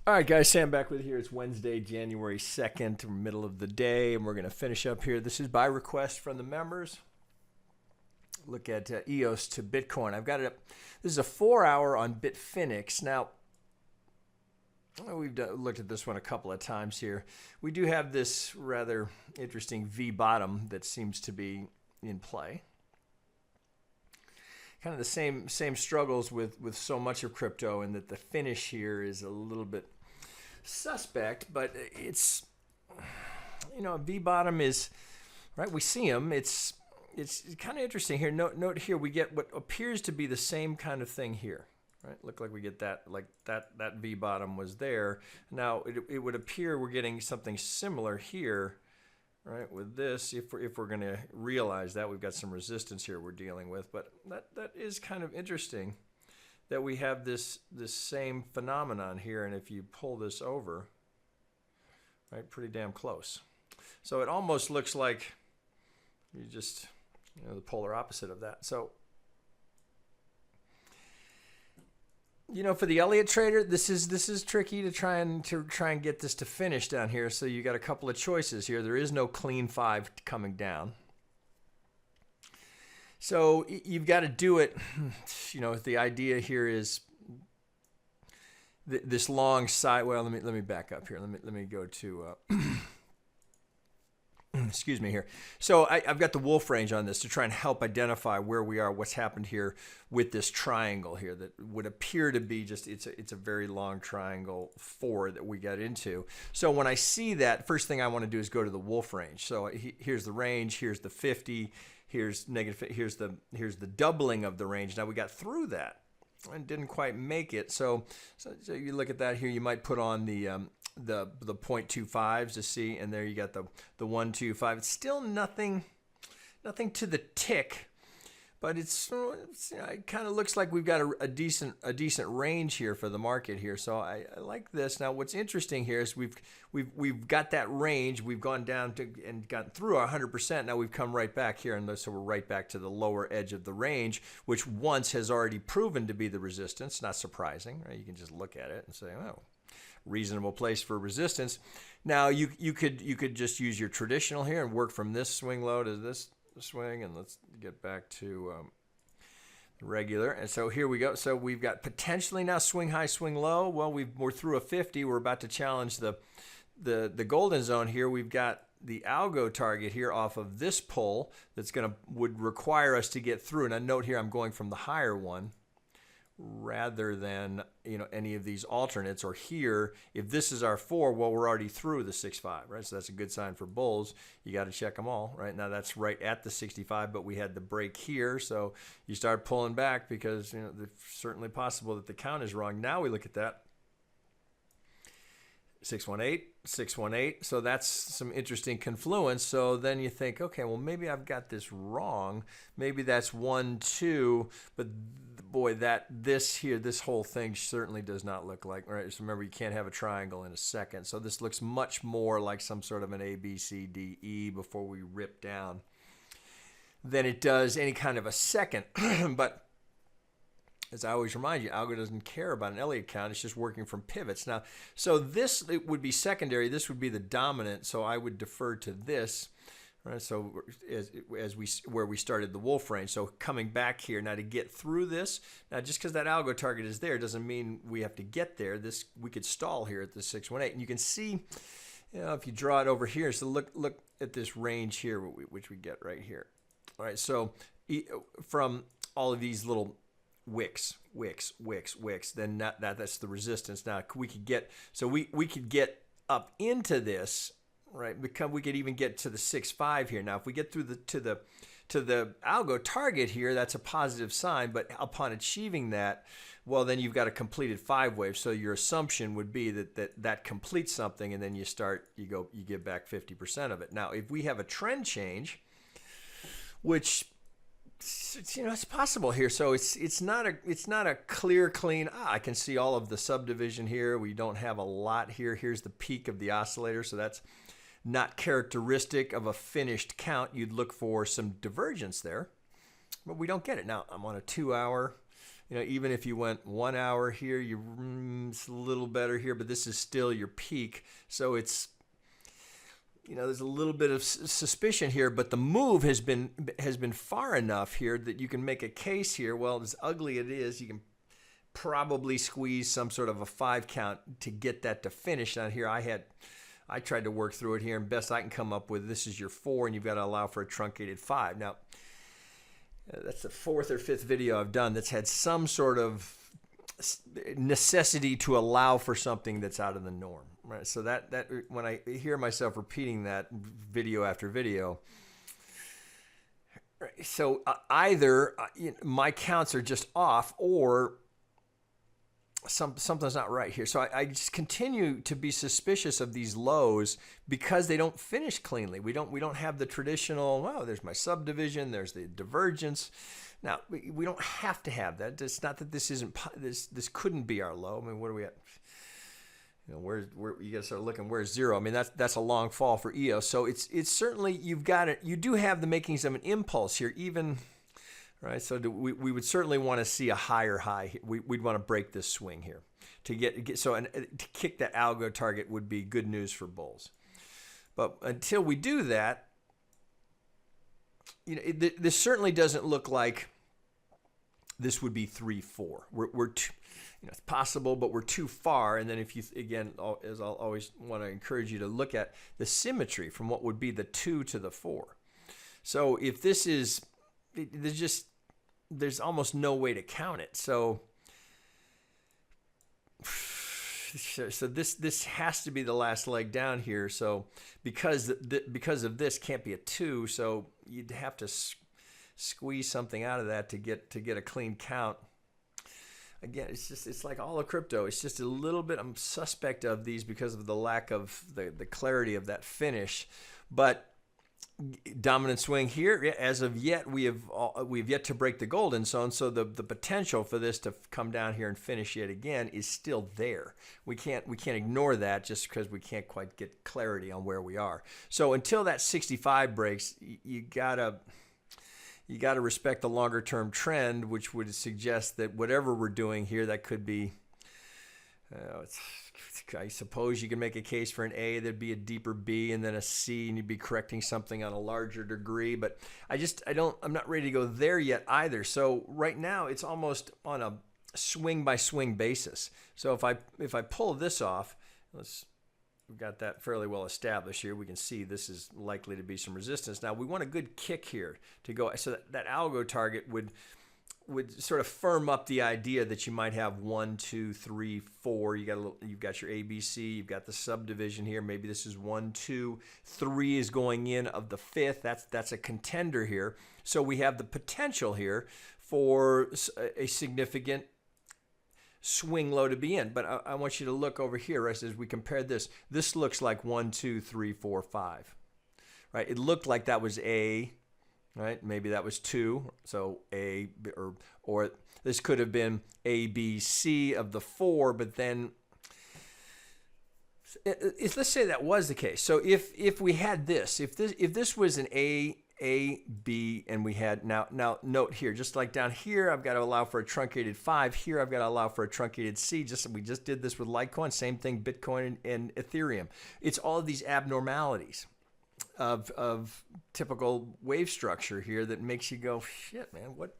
All right, guys, Sam back with you here. It's Wednesday, January 2nd, middle of the day, and we're going to finish up here. This is by request from the members. Look at EOS to Bitcoin. I've got it up. This is a 4-hour on Bitfinex. Now, we've looked at this one a couple of times here. We do have this rather interesting V bottom that seems to be in play. Kind of the same struggles with so much of crypto, and that the finish here is a little bit suspect, but it's, V bottom is right. We see them. It's kind of interesting here. Note here we get what appears to be the same kind of thing here. Right, look like we get that, like that V bottom was there. Now it would appear we're getting something similar here. Right, with this, if we're going to realize that we've got some resistance here we're dealing with, but that is kind of interesting that we have this same phenomenon here, and if you pull this over, right, pretty damn close. So it almost looks like you just, the polar opposite of that. So, for the Elliott trader, this is tricky to try and get this to finish down here. So you got a couple of choices here. There is no clean 5 coming down. So you've got to do it. The idea here is this long side. Well, let me back up here. Let me go to. Excuse me here. So I've got the wolf range on this to try and help identify where we are, what's happened here with this triangle here that would appear to be just, it's a very long triangle 4 that we got into. So when I see that, first thing I want to do is go to the wolf range. So here's the range, here's the 50, here's negative, here's the doubling of the range. Now we got through that and didn't quite make it. So you look at that here, you might put on the 0.25s to see, and there you got the 125. It's still nothing to the tick, but it kind of looks like we've got a decent range here for the market here. So I like this. Now what's interesting here is we've got that range. We've gone down to and gotten through 100%. Now we've come right back here, and so we're right back to the lower edge of the range, which once has already proven to be the resistance. Not surprising, right? You can just look at it and say, oh, reasonable place for resistance. Now you could just use your traditional here and work from this swing low to this swing, and let's get back to regular. And so here we go. So we've got potentially now swing high, swing low. Well, we're through a 50. We're about to challenge the golden zone here. We've got the algo target here off of this pull that's would require us to get through. Now note here I'm going from the higher one rather than any of these alternates. Or here, if this is our 4, well, we're already through the 6.5, right? So that's a good sign for bulls. You got to check them all, right? Now that's right at the 65, but we had the break here, so you start pulling back because it's certainly possible that the count is wrong. Now we look at that 618, 618. So that's some interesting confluence. So then you think, okay, well, maybe I've got this wrong. Maybe that's 1, 2, but boy, this whole thing certainly does not look like, right? So remember, you can't have a triangle in a second. So this looks much more like some sort of an A, B, C, D, E before we rip down than it does any kind of a second. But as I always remind you, algo doesn't care about an Elliott count. It's just working from pivots. Now, so this, it would be secondary. This would be the dominant. So I would defer to this. Right, so where we started the wolf range. So coming back here now to get through this. Now just because that algo target is there doesn't mean we have to get there. We could stall here at the 618, and you can see, if you draw it over here. So look at this range here, which we get right here. All right, so from all of these little wicks, then that's the resistance. Now we could get up into this. Right, we could even get to the 6.5 here. Now, if we get through to the algo target here, that's a positive sign. But upon achieving that, well, then you've got a completed 5 wave. So your assumption would be that completes something, and then you give back 50% of it. Now, if we have a trend change, which it's possible here. So it's not a clear, clean. I can see all of the subdivision here. We don't have a lot here. Here's the peak of the oscillator. So that's not characteristic of a finished count. You'd look for some divergence there, but we don't get it. Now I'm on a 2-hour. You know, even if you went 1 hour here, it's a little better here, but this is still your peak. So it's, you know, there's a little bit of suspicion here, but the move has been far enough here that you can make a case here. Well, as ugly it is, you can probably squeeze some sort of a 5 count to get that to finish. Down here, I tried to work through it here, and best I can come up with, this is your 4, and you've got to allow for a truncated 5. Now, that's the 4th or 5th video I've done that's had some sort of necessity to allow for something that's out of the norm. Right? So that when I hear myself repeating that video after video, so either my counts are just off, or something's not right here. So I just continue to be suspicious of these lows because they don't finish cleanly. We don't have the traditional, well, there's my subdivision, there's the divergence. Now, we don't have to have that. It's not that this couldn't be our low. I mean, what are we at? You know, where you got to start looking. Where's 0? I mean, that's a long fall for EOS. So it's certainly, you've got it. You do have the makings of an impulse here, even. Right, so we would certainly want to see a higher high. We'd want to break this swing here to to kick that algo target would be good news for bulls. But until we do that, you know, this certainly doesn't look like this would be 3-4. We're too, you know, it's possible, but we're too far. And then if you, again, as I'll always want to encourage you to look at the symmetry from what would be the 2 to the 4. So if this is, there's almost no way to count it. So this has to be the last leg down here. So because of this can't be a 2, so you'd have to squeeze something out of that to get a clean count. Again, it's like all of crypto. It's just a little bit, I'm suspect of these because of the lack of the clarity of that finish. But dominant swing here, as of yet, we've yet to break the golden zone, so the potential for this to come down here and finish yet again is still there. We can't ignore that just because we can't quite get clarity on where we are. So until that 65 breaks, you gotta respect the longer term trend, which would suggest that whatever we're doing here, that could be, I suppose you can make a case for an A, there'd be a deeper B, and then a C, and you'd be correcting something on a larger degree. But I'm not ready to go there yet either. So right now it's almost on a swing by swing basis. So if I pull this off, we've got that fairly well established here. We can see this is likely to be some resistance. Now we want a good kick here to go, so that algo target would sort of firm up the idea that you might have 1, 2, 3, 4. You've got your ABC, you've got the subdivision here. Maybe this is 1, 2, 3 is going in of the 5th. That's a contender here. So we have the potential here for a significant swing low to be in. But I want you to look over here, right, as we compare this. This looks like 1, 2, 3, 4, 5. Right? It looked like that was A. Right? Maybe that was 2, so A, or this could have been A, B, C of the 4, but then let's say that was the case. So if we had this, if this was an A, B, and we had, now note here, just like down here, I've got to allow for a truncated 5. Here, I've got to allow for a truncated C. We just did this with Litecoin, same thing, Bitcoin and Ethereum. It's all of these abnormalities of typical wave structure here that makes you go, shit, man, what?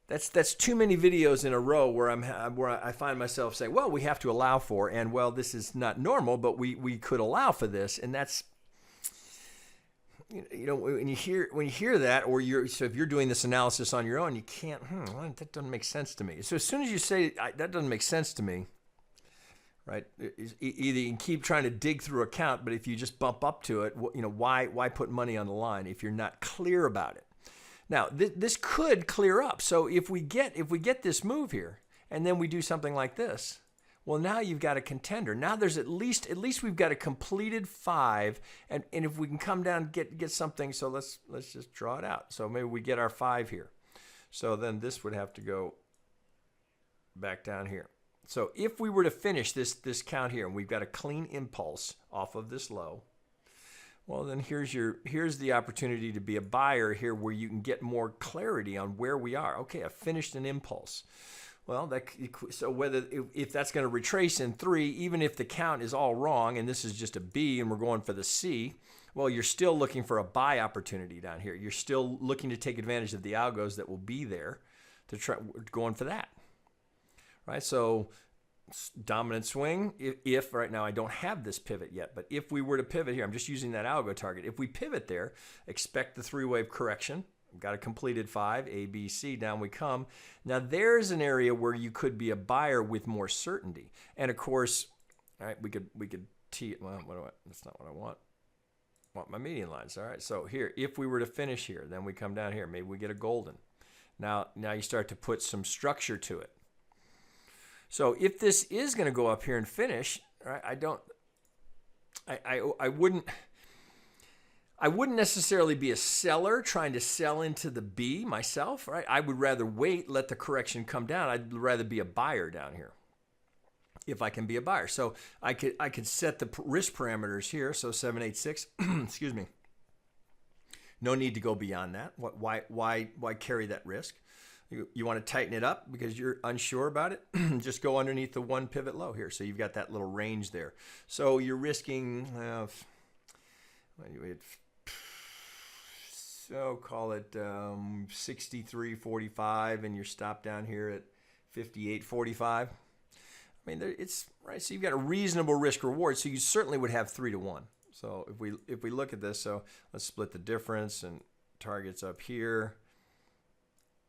That's too many videos in a row where I find myself saying, well, we have to allow for, and well, this is not normal, but we could allow for this, and that's, you know, when you hear that, or so if you're doing this analysis on your own, you can't, well, that doesn't make sense to me. So as soon as you say that doesn't make sense to me, right? Either you can keep trying to dig through a count, but if you just bump up to it, you know, why put money on the line if you're not clear about it? Now, this could clear up. So if we get this move here, and then we do something like this, well, now you've got a contender. Now there's at least we've got a completed 5, and if we can come down and get something, so let's just draw it out. So maybe we get our 5 here. So then this would have to go back down here. So if we were to finish this count here, and we've got a clean impulse off of this low, Well, then here's the opportunity to be a buyer here, where you can get more clarity on where we are. Okay, I finished an impulse. Well, so whether if that's going to retrace in 3, even if the count is all wrong, and this is just a B and we're going for the C, well, you're still looking for a buy opportunity down here. You're still looking to take advantage of the algos that will be there to try going for that, right? So dominant swing, if right now I don't have this pivot yet, but if we were to pivot here, I'm just using that algo target. If we pivot there, expect the 3-wave correction. We've got a completed 5, A, B, C, down we come. Now there's an area where you could be a buyer with more certainty. And of course, all right, we could tee it. Well, that's not what I want. I want my median lines. All right, so here, if we were to finish here, then we come down here. Maybe we get a golden. Now you start to put some structure to it. So if this is going to go up here and finish, right, I wouldn't necessarily be a seller trying to sell into the B myself, right? I would rather wait, let the correction come down. I'd rather be a buyer down here if I can be a buyer. So I could set the risk parameters here. So 786, excuse me. No need to go beyond that. Why carry that risk? You want to tighten it up because you're unsure about it? Just go underneath the 1 pivot low here. So you've got that little range there. So you're risking, so call it 63.45, and your stop down here at 58.45. I mean, it's right. So you've got a reasonable risk reward. So you certainly would have 3 to 1. So if we look at this, so let's split the difference and targets up here.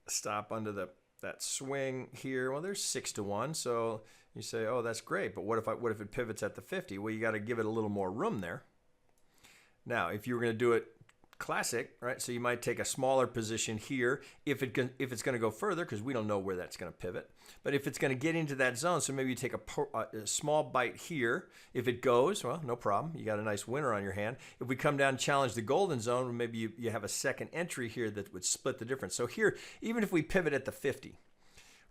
Stop under that swing here. Well, there's 6 to 1. So you say, oh, that's great. But what if it pivots at the 50? Well, you got to give it a little more room there. Now, if you were going to do it classic, right? So you might take a smaller position here if it's going to go further, because we don't know where that's going to pivot. But if it's going to get into that zone, so maybe you take a small bite here. If it goes, well, no problem. You got a nice winner on your hand. If we come down and challenge the golden zone, maybe you have a second entry here that would split the difference. So here, even if we pivot at the 50,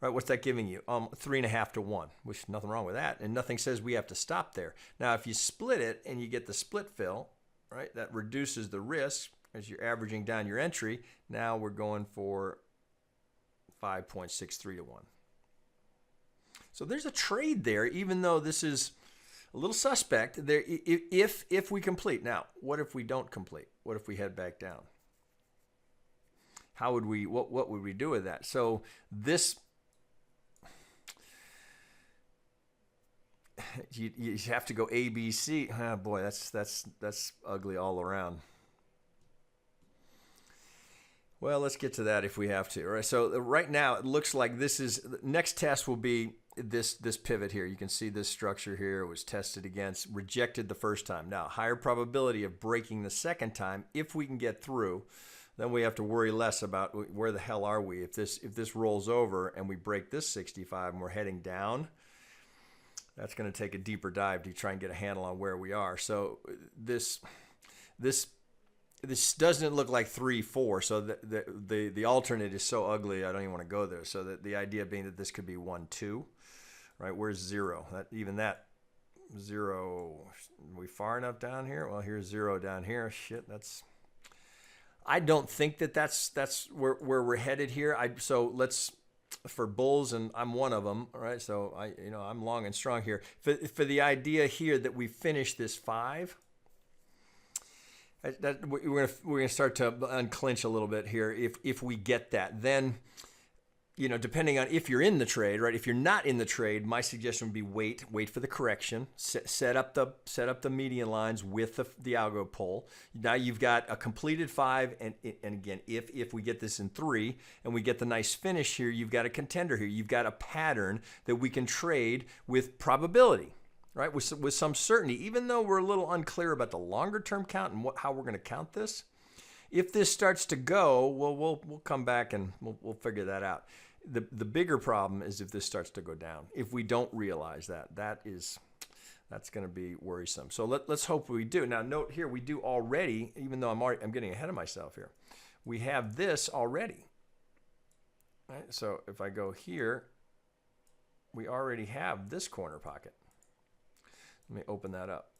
right, what's that giving you? 3.5 to 1, which nothing wrong with that, and nothing says we have to stop there. Now, if you split it and you get the split fill, right, that reduces the risk as you're averaging down your entry. Now we're going for 5.63 to 1. So there's a trade there, even though this is a little suspect. There, if we complete. Now, what if we don't complete? What if we head back down? How would we? What would we do with that? So this. You have to go A, B, C. Oh boy, that's ugly all around. Well, let's get to that if we have to. All right. So right now it looks like this is next test will be this pivot here. You can see this structure here was tested against, rejected the first time. Now, higher probability of breaking the second time if we can get through. Then we have to worry less about where the hell are we if this rolls over and we break this 65 and we're heading down. That's going to take a deeper dive to try and get a handle on where we are. So this doesn't look like 3-4. So the alternate is so ugly I don't even want to go there. So the idea being that this could be 1-2, right? Where's 0? Even that 0. Are we far enough down here? Well, here's 0 down here. Shit, that's. I don't think that's where we're headed here. So let's. For bulls, and I'm one of them, all right? So I'm long and strong here. For the idea here that we finish this 5, we're gonna start to unclinch a little bit here. If we get that, then depending on if you're in the trade, right? If you're not in the trade, my suggestion would be wait for the correction. Set up the median lines with the algo pole. Now you've got a completed 5, and again, if we get this in 3 and we get the nice finish here, you've got a contender here. You've got a pattern that we can trade with probability, right? With some certainty, even though we're a little unclear about the longer term count and how we're going to count this. If this starts to go, well, we'll come back and we'll figure that out. The bigger problem is if this starts to go down. If we don't realize that's going to be worrisome. So let's hope we do. Now note here we do already, even though I'm getting ahead of myself here. We have this already. Right? So if I go here, we already have this corner pocket. Let me open that up.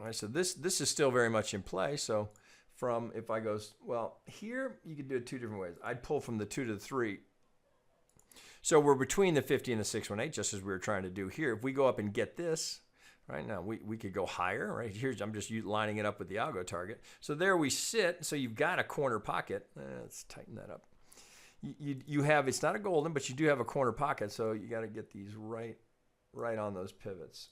All right, so this is still very much in play. So from, if I go, well, here you could do it two different ways. I'd pull from the 2 to the 3. So we're between the 50 and the 618, just as we were trying to do here. If we go up and get this, right now we could go higher, right? Here's, I'm just lining it up with the algo target. So there we sit. So you've got a corner pocket. Let's tighten that up. You have, it's not a golden, but you do have a corner pocket. So you got to get these right on those pivots.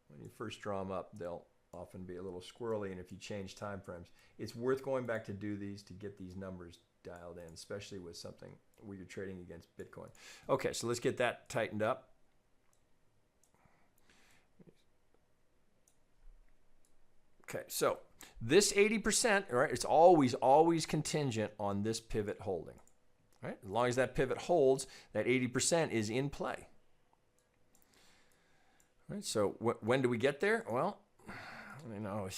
When you first draw them up, they'll often be a little squirrely, and if you change time frames, it's worth going back to do these to get these numbers dialed in, especially with something where you're trading against Bitcoin. Okay, so let's get that tightened up. Okay, so this 80%, right, it's always contingent on this pivot holding. Right? As long as that pivot holds, that 80% is in play. Right, so when do we get there? Well, you know,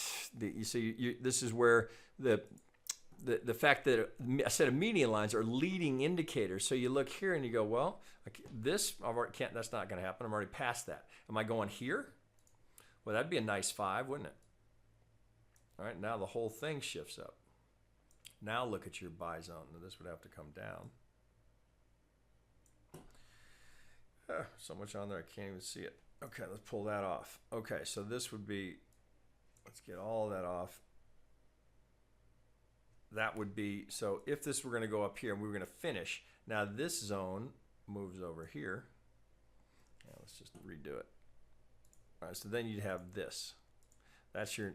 you see, this is where the fact that a set of median lines are leading indicators. So you look here and you go, well, this I already can't. That's not going to happen. I'm already past that. Am I going here? Well, that'd be a nice 5, wouldn't it? All right, now the whole thing shifts up. Now look at your buy zone. Now this would have to come down. So much on there I can't even see it. Okay, let's pull that off. Okay, so this would be, let's get all of that off. That would be, so if this were going to go up here and we were going to finish, now this zone moves over here. Yeah, let's just redo it. All right, so then you'd have this.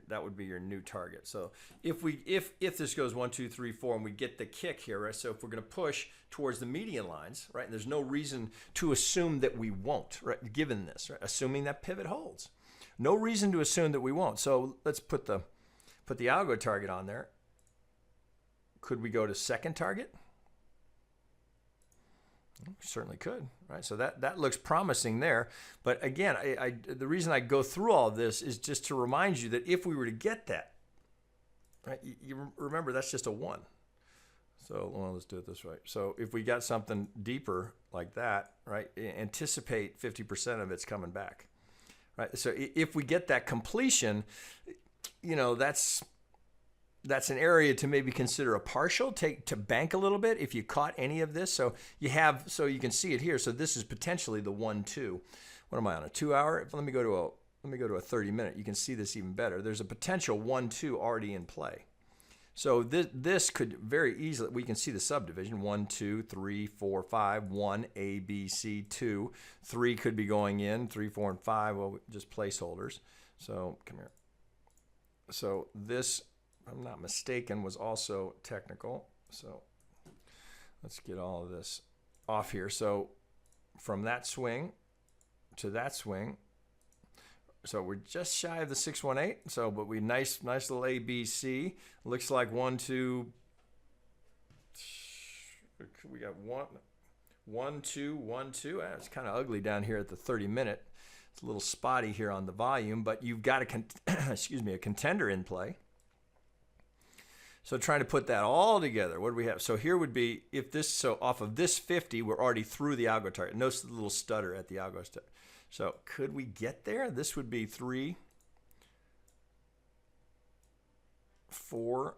That would be your new target. So if this goes 1, 2, 3, 4, and we get the kick here, right? So if we're going to push towards the median lines, right? And there's no reason to assume that we won't, right? Given this, right? Assuming that pivot holds, no reason to assume that we won't. So let's put the algo target on there. Could we go to second target? Certainly could, right? So that looks promising there. But again, the reason I go through all of this is just to remind you that if we were to get that, right, you remember that's just a 1. So well, let's do it this way. So if we got something deeper like that, right, anticipate 50% of it's coming back, right? So if we get that completion, you know, that's an area to maybe consider a partial, to bank a little bit if you caught any of this. So you can see it here. So this is potentially the 1, 2. What am I on, a 2 hour? Let me go to a 30 minute. You can see this even better. There's a potential 1, 2 already in play. So this could very easily, we can see the subdivision, 1, 2, 3, 4, 5, 1, A, B, C, 2. 3 could be going in, 3, 4, and 5, well, just placeholders. So come here. So this, if I'm not mistaken, was also technical. So let's get all of this off here. So from that swing to that swing, so we're just shy of the 618. So, but we nice little ABC. Looks like 1, 2. We got 1, 2, 1, 2. It's kind of ugly down here at the 30 minute. It's a little spotty here on the volume, but you've got a contender in play. So trying to put that all together, what do we have? So here would be, if this, so off of this 50, we're already through the algo target. Notice the little stutter at the algo stutter. So could we get there? This would be 3, 4,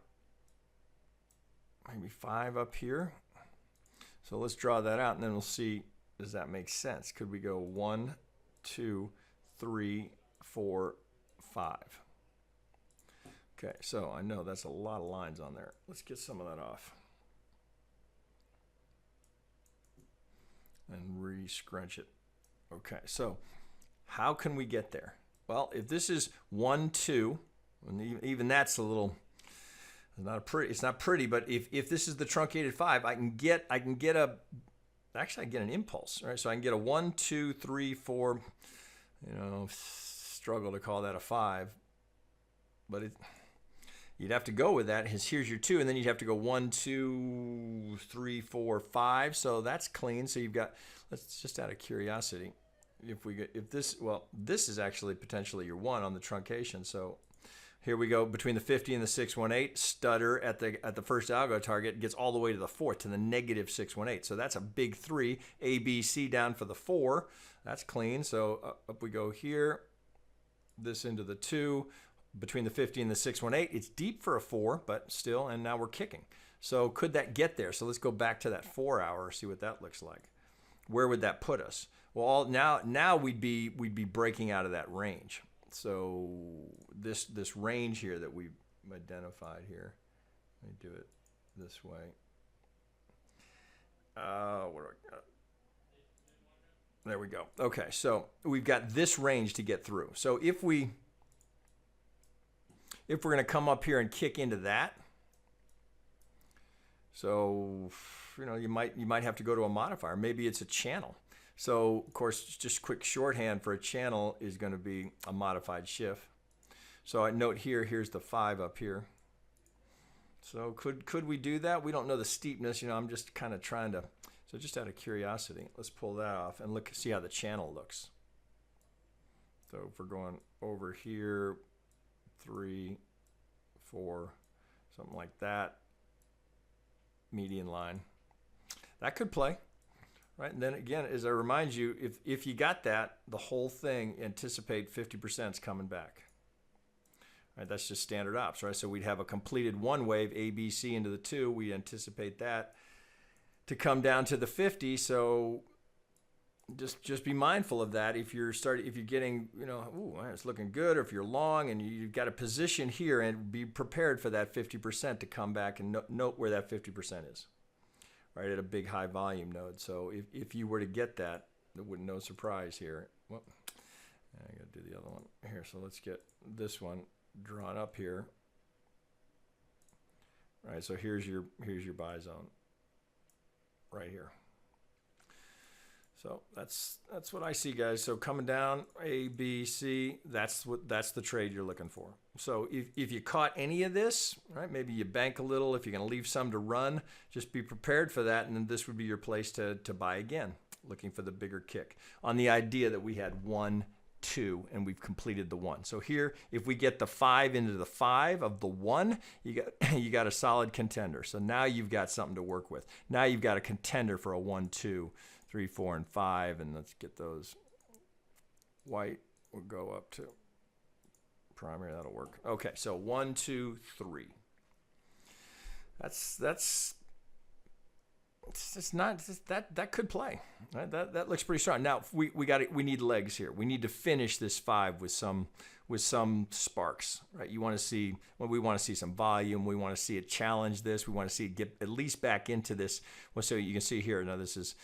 maybe 5 up here. So let's draw that out and then we'll see, does that make sense? Could we go 1, 2, 3, 4, 5? Okay, so I know that's a lot of lines on there. Let's get some of that off. And re-scrunch it. Okay, so how can we get there? Well, if this is 1, 2, and even that's a little, it's not pretty, but if this is the truncated 5, I can get actually I get an impulse, right? So I can get a 1, 2, 3, 4, you know, struggle to call that a 5, but you'd have to go with that. Here's your 2, and then you'd have to go 1, 2, 3, 4, 5. So that's clean. So you've got, let's just out of curiosity, this is actually potentially your 1 on the truncation. So here we go between the 50 and the 618. Stutter at the first algo target gets all the way to the 4th, to the negative 618. So that's a big 3. A, B, C down for the 4. That's clean. So up we go here. This into the 2. between the 50 and the 618. It's deep for a 4, but still, and now we're kicking. So could that get there? So let's go back to that 4 hour, see what that looks like. Where would that put us? Well, now we'd be breaking out of that range. So this range here that we've identified here, let me do it this way. What do I got? There we go. Okay, so we've got this range to get through. So if we're going to come up here and kick into that, so you might have to go to a modifier. Maybe it's a channel. So of course, just quick shorthand for a channel is going to be a modified shift. So I note here, here's the 5 up here. So could we do that? We don't know the steepness. I'm just kind of trying to. So just out of curiosity, let's pull that off and see how the channel looks. So if we're going over here, 3, 4, something like that, median line, that could play, right? And then again, as I remind you, if you got that, the whole thing, anticipate 50% is coming back. Right, that's just standard ops, right? So we'd have a completed one wave, A, B, C into the 2. We anticipate that to come down to the 50. So just be mindful of that. If you're getting, ooh, it's looking good, or if you're long and you've got a position here, and be prepared for that 50% to come back, and note where that 50% is, right, at a big high volume node. So if you were to get that, there wouldn't, no surprise here. Well, I got to do the other one here. So let's get this one drawn up here. All right, so here's your buy zone right here. So that's what I see, guys. So coming down A, B, C, that's the trade you're looking for. So if you caught any of this, right, maybe you bank a little. If you're going to leave some to run, just be prepared for that, and then this would be your place to buy again, looking for the bigger kick on the idea that we had 1, 2, and we've completed the 1. So here, if we get the 5 into the 5 of the 1, you got a solid contender. So now you've got something to work with. Now you've got a contender for a 1, 2, 3, 4, and 5, and let's get those white. We'll go up to primary. That'll work. Okay, so 1, 2, 3. It's just not that could play, right? That looks pretty strong. Now we need legs here. We need to finish this 5 with some sparks, right? We want to see some volume. We want to see it challenge this. We want to see it get at least back into this. Well, so you can see here. Now this is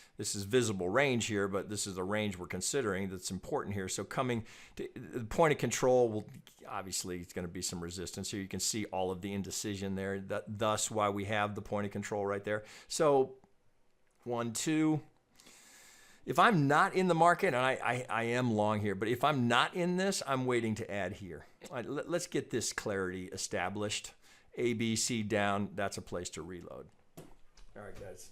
visible range here, but this is the range we're considering that's important here. So coming to the point of control, will obviously it's going to be some resistance here. You can see all of the indecision there. Thus why we have the point of control right there. So 1, 2. If I'm not in the market, and I am long here, but if I'm not in this, I'm waiting to add here. All right, let's get this clarity established. A, B, C down, that's a place to reload. All right, guys.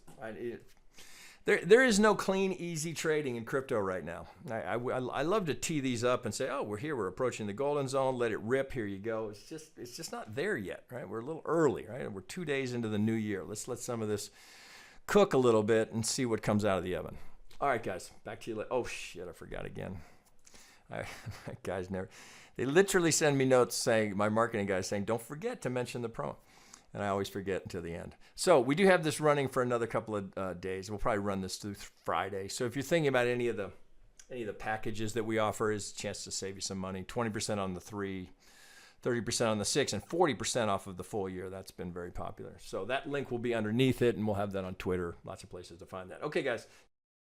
There is no clean, easy trading in crypto right now. I love to tee these up and say, oh, we're here, we're approaching the golden zone, let it rip, here you go. It's just not there yet, right? We're a little early, right? We're 2 days into the new year. Let's let some of this cook a little bit and see what comes out of the oven. All right, guys, back to you later. Oh, shit, I forgot again. Guys they literally send me notes saying, my marketing guys saying, don't forget to mention the promo. And I always forget until the end. So we do have this running for another couple of days. We'll probably run this through Friday. So if you're thinking about any of the packages that we offer, is a chance to save you some money. 20% on the 3, 30% on the 6, and 40% off of the full year. That's been very popular. So that link will be underneath it, and we'll have that on Twitter. Lots of places to find that. Okay, guys.